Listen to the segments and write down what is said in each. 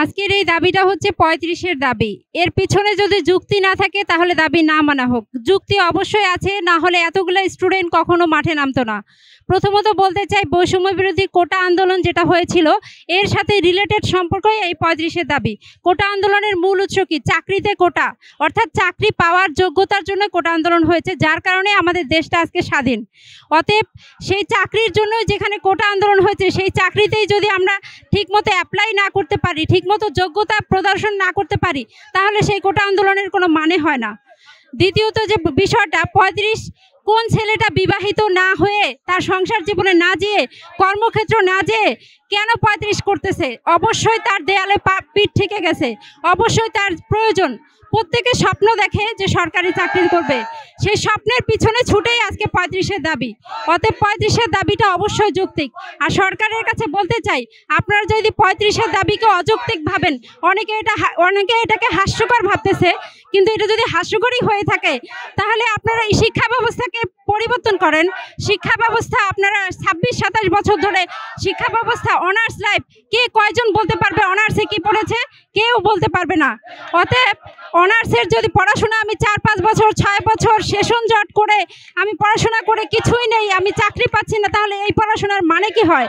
আজকের এই দাবিটা হচ্ছে ৩৫-এর দাবি। এর পিছনে যদি যুক্তি না থাকে তাহলে দাবি না মানা হোক। যুক্তি অবশ্যই আছে, না হলে এতগুলো স্টুডেন্ট কখনো মাঠে নামতো না। প্রথমত বলতে চাই, বৈষম্য বিরোধী কোটা আন্দোলন যেটা হয়েছিল এর সাথে রিলেটেড সম্পর্কই এই ৩৫-এর দাবি। কোটা আন্দোলনের মূল উৎস কি? চাকরিতে কোটা, অর্থাৎ চাকরি পাওয়ার যোগ্যতার জন্য কোটা আন্দোলন হয়েছে, যার কারণে আমাদের দেশটা আজকে স্বাধীন। অতএব সেই চাকরির জন্য যেখানে কোটা আন্দোলন হয়েছে সেই চাকরিতেই যদি আমরা ঠিকমতো অ্যাপ্লাই না করতে পারি, ঠিকমতো যোগ্যতা প্রদর্শন না করতে পারি, তাহলে সেই কোটা আন্দোলনের কোনো মানে হয় না। দ্বিতীয়ত যে বিষয়টা, ৩৫, কোন ছেলেটা বিবাহিত না হয়ে তার সংসার জীবনে না যেয়ে কর্মক্ষেত্র না যেয়ে কেন ৩৫ করতেছে? অবশ্যই তার দেয়ালে পিঠ থেকে গেছে, অবশ্যই তার প্রয়োজন। প্রত্যেকে স্বপ্ন দেখে যে সরকারি চাকরি করবে, সেই স্বপ্নের পিছনে ছুটেই আজকে ৩৫-এর দাবি। অতএব ৩৫-এর দাবিটা অবশ্যই যৌক্তিক। আর সরকারের কাছে বলতে চাই, আপনারা যদি ৩৫-এর দাবিকে অযৌক্তিক ভাবেন, অনেকে এটাকে হাস্যকর ভাবতেছে, কিন্তু এটা যদি হাস্যকরই হয়ে থাকে তাহলে আপনারা এই শিক্ষা ব্যবস্থাকে পরিবর্তন করেন। শিক্ষা ব্যবস্থা আপনারা ২৬-২৭ বছর ধরে শিক্ষা ব্যবস্থা, অনার্স লাইফ, কে কয়জন বলতে পারবে অনার্সে কি পড়েছে? কেউ বলতে পারবে না। অতএব অনার্সের যদি পড়াশোনা আমি ৪-৫ বছর ৬ বছর সেশন জট করে আমি পড়াশোনা করে কিছুই নেই, আমি চাকরি পাচ্ছি না, তাহলে এই পড়াশোনার মানে কি হয়?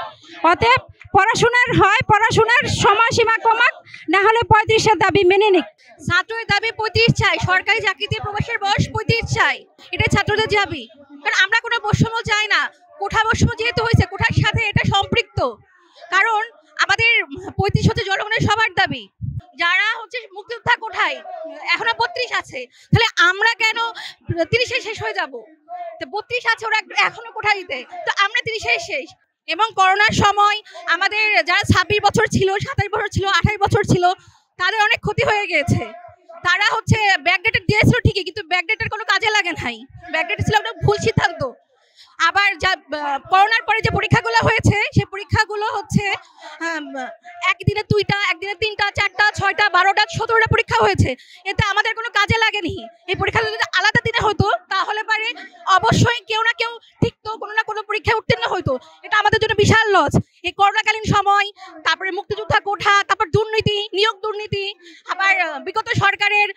অতএব পড়াশোনার সময়সীমা কমাক, না হলে ৩৫-এর দাবি মেনে নিক। ছাত্রদের দাবি ৩৫ চাই, সরকারি চাকরিতে প্রবেশের বয়স ৩৫ চাই, এটা ছাত্রদের দাবি। কারণ আমরা কোনো বৈষম্য চাই না। কোঠা বৈষম্য যেহেতু হয়েছে, কোঠার সাথে এটা সম্পৃক্ত। কারণ আমাদের ৩৫ হচ্ছে জনগণের সবার দাবি। যারা হচ্ছে মুক্তিযোদ্ধা কোঠায় এখনো ৩২ আছে, তাহলে আমরা কেন ৩০-এ শেষ হয়ে যাব? তো ৩২ আছে, ওরা এখনো কোঠা দিতে, তো আমরা ৩০-এ শেষ। এবং করোনার সময় আমাদের যারা ২৬ বছর ছিল, ২৭ বছর ছিল, ২৮ বছর ছিল, তাদের অনেক ক্ষতি হয়ে গেছে। তারা হচ্ছে ব্যাকডেটেড দিয়েছিল ঠিকই, কিন্তু ব্যাকডেটের কোনো কাজে লাগে নাই। ব্যাকডেটেড ছিল একটা ভুল সিদ্ধান্ত। আবার যা করোনার পরে যে পরীক্ষাগুলো হয়েছে, সেই পরীক্ষাগুলো হচ্ছে একদিনে ২টা, একদিনে 3টা, 4টা, 6টা, 12টা, 17টা পরীক্ষা হয়েছে। এতে আমাদের কোনো কাজে লাগেনি। এই পরীক্ষাগুলো যদি আলাদা দিনে হতো তাহলে পারে অবশ্যই কেউ না কেউ টিকতো, কোনো না কোনো পরীক্ষায় উত্তীর্ণ হতো। এটা আমাদের জন্য বিশাল লস। এই করোনাকালীন সময়, তারপরে মুক্তিযোদ্ধা কোঠা, তারপর দুর্নীতি, নিয়োগ দুর্নীতি, আবার বিগত সরকারের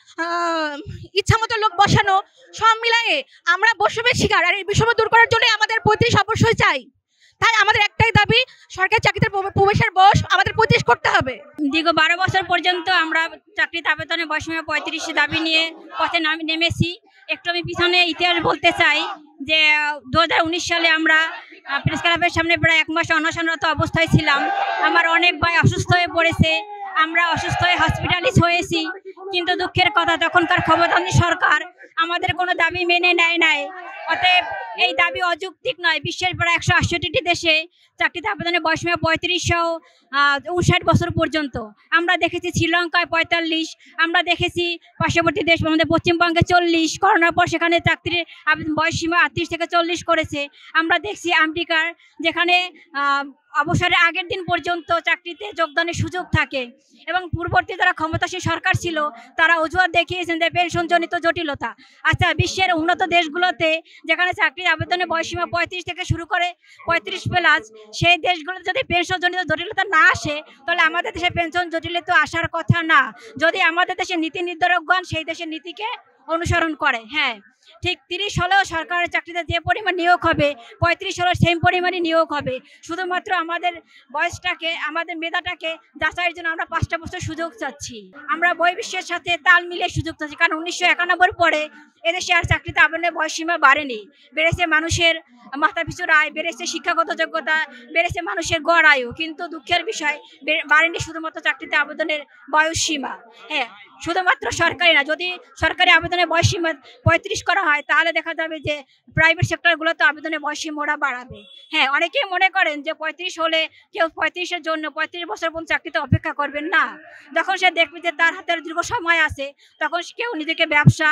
ইচ্ছামতো লোক বসানো, সব মিলায়ে আমরা বৈষম্যের শিকার। আর এই বৈষম্য দূর করার জন্য আমাদের ৩৫ অবশ্যই চাই। তাই আমাদের একটাই দাবি, সরকারি চাকরিতে প্রবেশের বয়স আমাদের ৩৫ করতে হবে। দীর্ঘ ১২ বছর পর্যন্ত আমরা চাকরিতে আবেদনের বয়সীমা ৩৫ দাবি নিয়ে পথে নেমেছি। একটু আমি পিছনে ইতিহাস বলতে চাই যে ২০১৯ সালে আমরা প্রেস ক্লাবের সামনে প্রায় ১ মাস অনশনরত অবস্থায় ছিলাম। আমার অনেক ভাই অসুস্থ হয়ে পড়েছে, আমরা অসুস্থ হয়ে হসপিটালাইজ হয়েছি। কিন্তু দুঃখের কথা, তখনকার ক্ষমতাধর সরকার আমাদের কোনো দাবি মেনে নেয় নাই। অতএব এই দাবি অযৌক্তিক নয়। বিশ্বের প্রায় ১৬৮টি দেশে চাকরিতে আবেদনের বয়সীমা ৩৫-৫৯ বছর পর্যন্ত। আমরা দেখেছি শ্রীলঙ্কায় ৪৫, আমরা দেখেছি পার্শ্ববর্তী দেশ আমাদের পশ্চিমবঙ্গে ৪০, করোনার পর সেখানে চাকরির বয়সীমা ৩৮ থেকে ৪০ করেছে। আমরা দেখছি আমেরিকার, যেখানে অবসরের আগের দিন পর্যন্ত চাকরিতে যোগদানের সুযোগ থাকে। এবং পূর্ববর্তী যারা ক্ষমতাসীন সরকার ছিল তারা অজুহাত দেখিয়েছেন যে পেনশনজনিত জটিলতা। আচ্ছা, বিশ্বের উন্নত দেশগুলোতে যেখানে চাকরির আবেদনের বয়সীমা ৩৫ থেকে শুরু করে ৩৫+, সেই দেশগুলোতে যদি পেনশনজনিত জটিলতা না আসে, তাহলে আমাদের দেশে পেনশন জটিলতা আসার কথা না, যদি আমাদের দেশের নীতি নির্ধারকগণ সেই দেশের নীতিকে অনুসরণ করে। হ্যাঁ, ঠিক ৩০ হলেও সরকারের চাকরিতে যে পরিমাণ নিয়োগ হবে, ৩৫ হলেও সেম পরিমাণই নিয়োগ হবে। শুধুমাত্র আমাদের বয়সটাকে, আমাদের মেধাটাকে যাচাইয়ের জন্য আমরা 5টা বছর সুযোগ চাচ্ছি। আমরা বহির্বিশ্বের সাথে তাল মিলিয়ে সুযোগ চাচ্ছি, কারণ 1991 পরে এদেশে আর চাকরিতে আবেদনের বয়সীমা বাড়েনি। বেড়েছে মানুষের মাথাপিছুর আয়, বেড়েছে শিক্ষাগত যোগ্যতা, বেড়েছে মানুষের গড় আয়ু, কিন্তু দুঃখের বিষয় বাড়েনি শুধুমাত্র চাকরিতে আবেদনের বয়সসীমা। হ্যাঁ, শুধুমাত্র সরকারি না, যদি সরকারি আবেদনের বয়সসীমা ৩৫ করা হয় তাহলে দেখা যাবে যে প্রাইভেট সেক্টরগুলোতে আবেদনের বয়সসীমা ওরা বাড়াবে। হ্যাঁ, অনেকেই মনে করেন যে ৩৫ হলে কেউ ৩৫-এর জন্য ৩৫ বছর পর্যন্ত চাকরিতে অপেক্ষা করবেন না। যখন সে দেখবে যে তার হাতের দীর্ঘ সময় আছে, তখন কেউ নিজেকে ব্যবসা,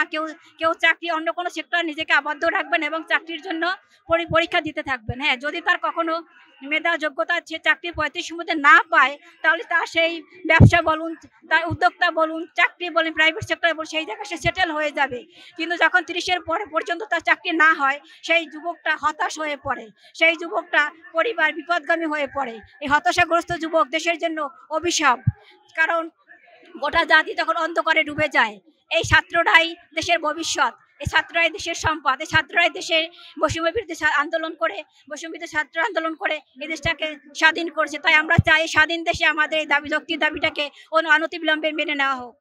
কেউ চাকরি, অন্য কোনো সেক্টর নিজেকে আবদ্ধ রাখবেন এবং চাকরির জন্য পরীক্ষা দিতে থাকবেন। হ্যাঁ, যদি তার কখনো মেধা যোগ্যতা সে চাকরি 35-এর মধ্যে না পায়, তাহলে তার সেই ব্যবসা বলুন, তার উদ্যোক্তা বলুন, চাকরি বলুন, প্রাইভেট সেক্টরে বলুন, সেই জায়গায় সে সেটেল হয়ে যাবে। কিন্তু যখন 30-এর পরে পর্যন্ত তার চাকরি না হয়, সেই যুবকটা হতাশ হয়ে পড়ে, সেই যুবকটা পরিবার বিপদগামী হয়ে পড়ে। এই হতাশাগ্রস্ত যুবক দেশের জন্য অভিশাপ, কারণ গোটা জাতি তখন অন্ধকারে ডুবে যায়। এই ছাত্ররাই দেশের ভবিষ্যৎ, এই ছাত্ররাই দেশের সম্পদ, এই ছাত্ররাই দেশের বৈষম্য বিরুদ্ধে আন্দোলন করে, বৈষম্য বিরুদ্ধে ছাত্র আন্দোলন করে এই দেশটাকে স্বাধীন করেছে। তাই আমরা চাই স্বাধীন দেশে আমাদের এই দাবি, যৌক্তিক দাবিটাকে অনতিবিলম্বে মেনে নেওয়া হোক।